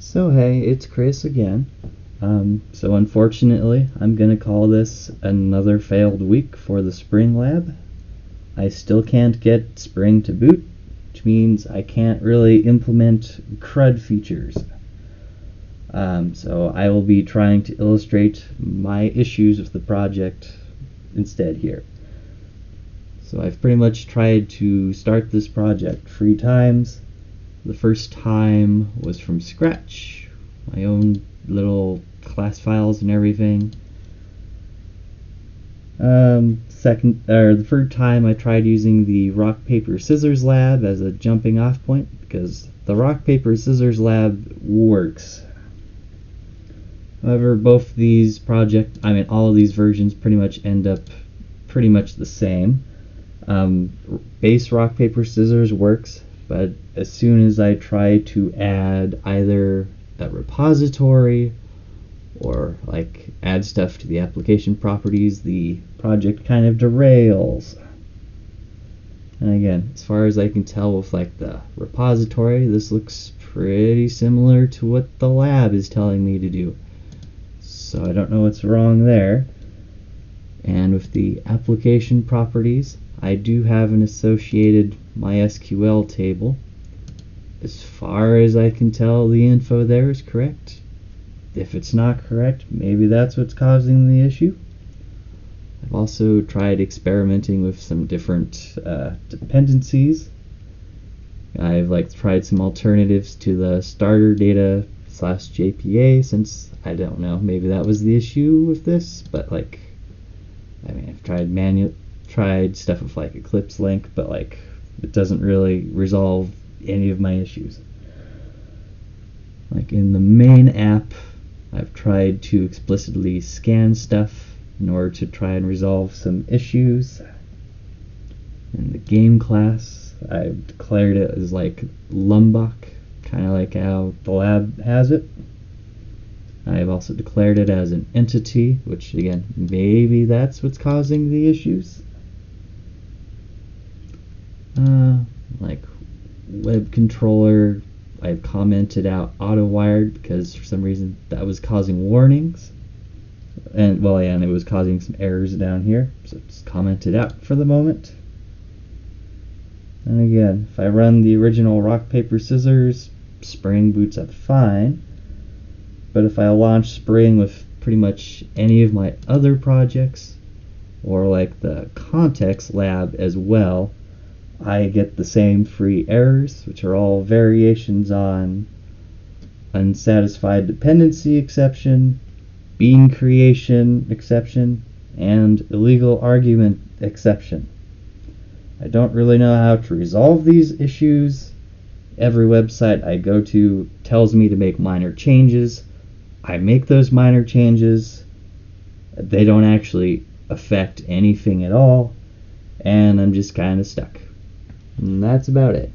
So hey, it's Chris again. So unfortunately, I'm gonna call this another failed week for the Spring Lab. I still can't get Spring to boot, which means I can't really implement CRUD features. So I will be trying to illustrate my issues with the project instead here. So I've pretty much tried to start this project 3 times. The first time was from scratch, my own little class files and everything. The third time I tried using the rock paper scissors lab as a jumping off point because the rock paper scissors lab works. However, both these all of these versions pretty much end up pretty much the same. Base rock paper scissors works, but as soon as I try to add either a repository or add stuff to the application properties, the project kind of derails. And again, as far as I can tell with the repository, this looks pretty similar to what the lab is telling me to do. So I don't know what's wrong there. And with the application properties, I do have an associated MySQL table. As far as I can tell, the info there is correct. If it's not correct, maybe that's what's causing the issue. I've also tried experimenting with some different dependencies. I've tried some alternatives to the starter data /JPA, since I don't know, maybe that was the issue with this, but I've tried stuff with Eclipse Link, but it doesn't really resolve any of my issues. In the main app, I've tried to explicitly scan stuff in order to try and resolve some issues. In the game class, I've declared it as Lombok, kind of like how the lab has it. I've also declared it as an entity, which again, maybe that's what's causing the issues. Web controller, I've commented out AutoWired because for some reason that was causing warnings. And it was causing some errors down here, so it's commented out for the moment. And again, if I run the original rock, paper, scissors, Spring boots up fine. But if I launch Spring with pretty much any of my other projects, or the context lab as well, I get the same 3 errors, which are all variations on unsatisfied dependency exception, bean creation exception, and illegal argument exception. I don't really know how to resolve these issues. Every website I go to tells me to make minor changes. I make those minor changes. They don't actually affect anything at all, and I'm just kind of stuck. And that's about it.